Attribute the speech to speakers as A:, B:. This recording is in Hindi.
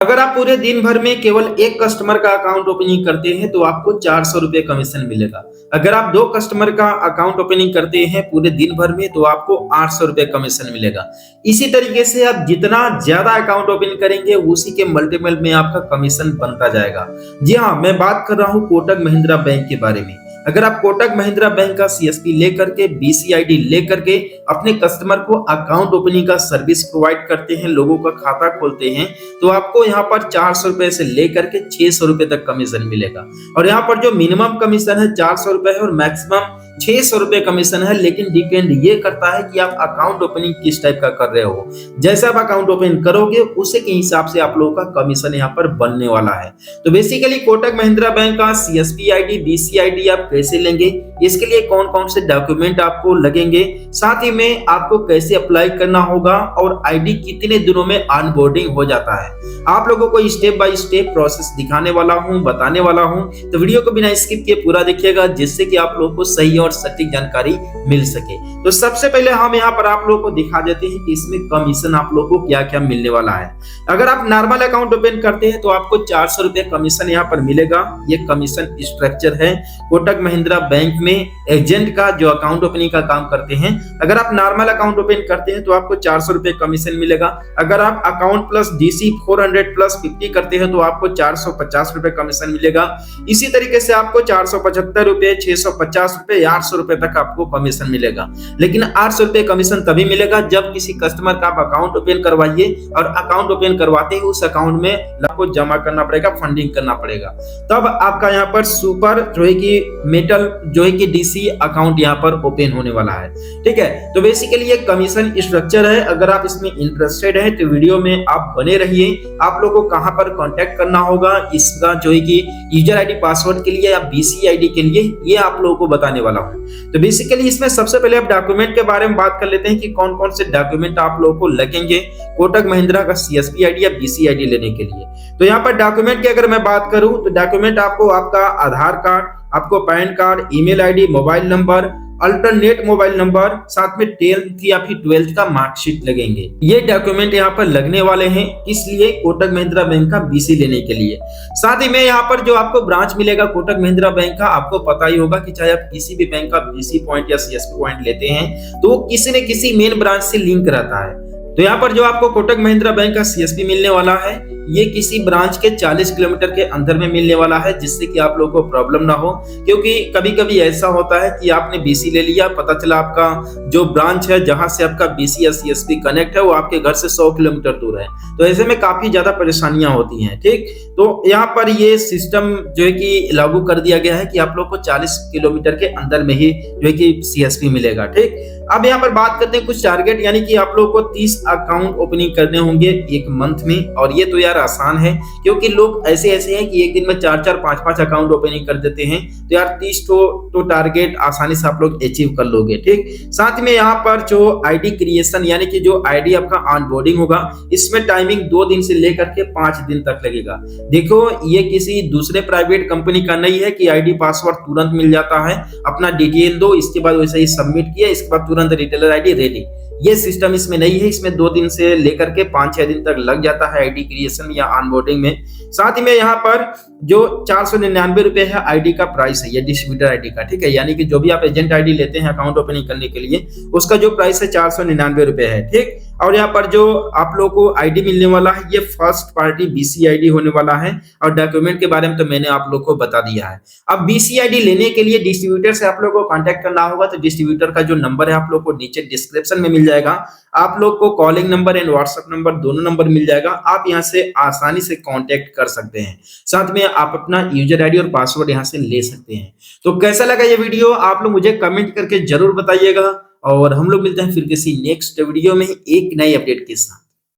A: अगर आप पूरे दिन भर में केवल एक कस्टमर का अकाउंट ओपनिंग करते हैं तो आपको 400 रुपए कमीशन मिलेगा। अगर आप दो कस्टमर का अकाउंट ओपनिंग करते हैं पूरे दिन भर में तो आपको 800 रुपए कमीशन मिलेगा। इसी तरीके से आप जितना ज्यादा अकाउंट ओपन करेंगे उसी के मल्टीपल में आपका कमीशन बनता जाएगा। जी हाँ, मैं बात कर रहा हूँ कोटक महिंद्रा बैंक के बारे में। अगर आप कोटक महिंद्रा बैंक का सीएसपी लेकर के बीसीआईडी लेकर के अपने कस्टमर को अकाउंट ओपनिंग का सर्विस प्रोवाइड करते हैं, लोगों का खाता खोलते हैं, तो आपको यहाँ पर 400 रुपए से लेकर के 600 रुपए तक कमीशन मिलेगा। और यहाँ पर जो मिनिमम कमीशन है 400 रुपए है और मैक्सिमम 600 रुपए कमीशन है, लेकिन डिपेंड ये करता है कि आप अकाउंट ओपनिंग किस टाइप का कर रहे हो। जैसे आप अकाउंट ओपन करोगे उसी के हिसाब से आप लोगों का कमीशन यहाँ पर बनने वाला है। तो बेसिकली कोटक महिंद्रा बैंक का सीएसपी आईडी बीसीआईडी आप कैसे लेंगे, इसके लिए कौन कौन से डॉक्यूमेंट आपको लगेंगे, साथ ही में आपको कैसे अप्लाई करना होगा और आईडी कितने दिनों में ऑनबोर्डिंग हो जाता है, आप लोगों को स्टेप बाय स्टेप प्रोसेस दिखाने वाला हूं, बताने वाला हूं। तो वीडियो को बिना स्किप किए पूरा देखिएगा जिससे कि आप लोगों को सही और सटीक जानकारी मिल सके। तो सबसे पहले हम यहाँ पर आप लोगों को दिखा देते हैं कि इसमें कमीशन आप लोगों को क्या क्या मिलने वाला है। अगर आप नॉर्मल अकाउंट ओपन करते हैं तो आपको 400 रुपए कमीशन यहाँ पर मिलेगा। ये कमीशन स्ट्रक्चर है कोटक महिंद्रा बैंक में एजेंट का जो अकाउंट ओपनिंग का काम करते हैं। अगर आप नॉर्मल अकाउंट ओपन करते हैं तो आपको 400 रुपए कमीशन मिलेगा। अगर आप अकाउंट प्लस डीसी 400 प्लस 50 करते हैं तो आपको 450 रुपए कमीशन मिलेगा। इसी तरीके से आपको 475 रुपए, 650 रुपए, 800 रुपए तक आपको कमीशन मिलेगा। लेकिन 800 रुपए कमीशन तभी मिलेगा जब किसी कस्टमर का आप अकाउंट ओपन करवाइए और अकाउंट ओपन करवाते ही उस अकाउंट में आपको जमा करना पड़ेगा, फंडिंग करना पड़ेगा, तब आपका यहाँ पर सुपर जो है कि मेटल जो है कि डीसी अकाउंट यहाँ पर ओपन होने वाला है। ठीक है, तो बेसिकली ये कमीशन स्ट्रक्चर है। अगर आप इसमें इंटरेस्टेड हैं तो वीडियो में आप बने रहिए। आप लोगों को कहां पर कांटेक्ट करना होगा, इसका जो है कि यूजर आईडी पासवर्ड के लिए या बीसीआईडी के लिए, ये आप लोगों को बताने वाला हूं। तो बेसिकली इसमें सबसे पहले आप डॉक्यूमेंट के बारे में बात कर लेते हैं कि कौन कौन से डॉक्यूमेंट आप लोगों को लगेंगे कोटक महिंद्रा का सीएसपी आईडी या बीसीआईडी लेने के लिए। तो यहाँ पर डॉक्यूमेंट की अगर मैं बात करूं तो डॉक्यूमेंट आपको आपका आधार कार्ड, आपको pan card, email ID, mobile number, alternate mobile number, साथ में 10th या फिर 12th का मार्कशीट लगेंगे। ये डॉक्यूमेंट यहाँ पर लगने वाले हैं, इसलिए कोटक महिंद्रा बैंक का बीसी लेने के लिए। साथ ही में यहाँ पर जो आपको ब्रांच मिलेगा कोटक महिंद्रा बैंक का, आपको पता ही होगा कि चाहे आप किसी भी बैंक का बीसी पॉइंट या सीएसपी पॉइंट लेते हैं तो किसी न किसी मेन ब्रांच से लिंक रहता है। तो यहाँ पर जो आपको कोटक महिंद्रा बैंक का सीएसपी मिलने वाला है ये किसी ब्रांच के 40 किलोमीटर के अंदर में मिलने वाला है, जिससे कि आप लोगों को प्रॉब्लम ना हो। क्योंकि कभी कभी ऐसा होता है कि आपने बीसी ले लिया, पता चला आपका जो ब्रांच है जहां से आपका बीसी या सीएसपी कनेक्ट है वो आपके घर से 100 किलोमीटर दूर है, तो ऐसे में काफी ज्यादा परेशानियां होती हैं। ठीक, तो यहाँ पर ये सिस्टम जो है कि लागू कर दिया गया है कि आप लोग को 40 किलोमीटर के अंदर में ही जो है कि सीएसपी मिलेगा। ठीक, अब यहाँ पर बात करते हैं कुछ टारगेट, यानी कि आप लोग को 30 अकाउंट ओपनिंग करने होंगे एक मंथ में। और ये तो यार आसान है क्योंकि लोग ऐसे हैं कि एक दिन में 4-4, 5-5 अकाउंट ओपनिंग कर देते हैं। तो यार 30 तो टारगेट आसानी से आप लोग अचीव कर लोगे। ठीक, साथ में यहाँ पर जो आईडी क्रिएशन यानी कि जो आईडी आपका ऑनबोर्डिंग होगा, इसमें टाइमिंग 2 दिन से लेकर के 5 दिन तक लगेगा। देखो, ये किसी दूसरे प्राइवेट कंपनी का नहीं है कि आईडी पासवर्ड तुरंत मिल जाता है, अपना डिटेल दो, इसके बाद वैसे ही सबमिट किया, इसके बाद तुरंत रिटेलर आईडी रेडी। ये सिस्टम इसमें नहीं है। इसमें 2 दिन से लेकर के 5-6 दिन तक लग जाता है आईडी क्रिएशन या ऑनबोर्डिंग में। साथ ही में यहाँ पर जो 499 रुपए है आईडी का प्राइस है, ये डिस्ट्रीब्यूटर आईडी का। ठीक है, यानी कि जो भी आप एजेंट आईडी लेते हैं अकाउंट ओपनिंग करने के लिए उसका जो प्राइस है 499 रुपए है। ठीक, और यहाँ पर जो आप लोगों को आईडी मिलने वाला है ये फर्स्ट पार्टी बीसीआईडी होने वाला है। और डॉक्यूमेंट के बारे में तो मैंने आप लोग को बता दिया है। अब बीसीआईडी लेने के लिए डिस्ट्रीब्यूटर से आप लोग को कांटेक्ट करना होगा, तो डिस्ट्रीब्यूटर का जो नंबर है आप लोग को नीचे डिस्क्रिप्शन में मिल जाएगा। आप लोग को calling number and WhatsApp number दोनों नंबर मिल जाएगा। आप यहाँ से आसानी से कांटेक्ट कर सकते हैं। साथ में आप अपना यूजर आईडी और पासवर्ड यहाँ से ले सकते हैं। तो कैसा लगा ये वीडियो आप लोग मुझे कमेंट करके जरूर बताइएगा, और हम लोग मिलते हैं फिर किसी नेक्स्ट वीडियो में एक नई अपडेट के साथ।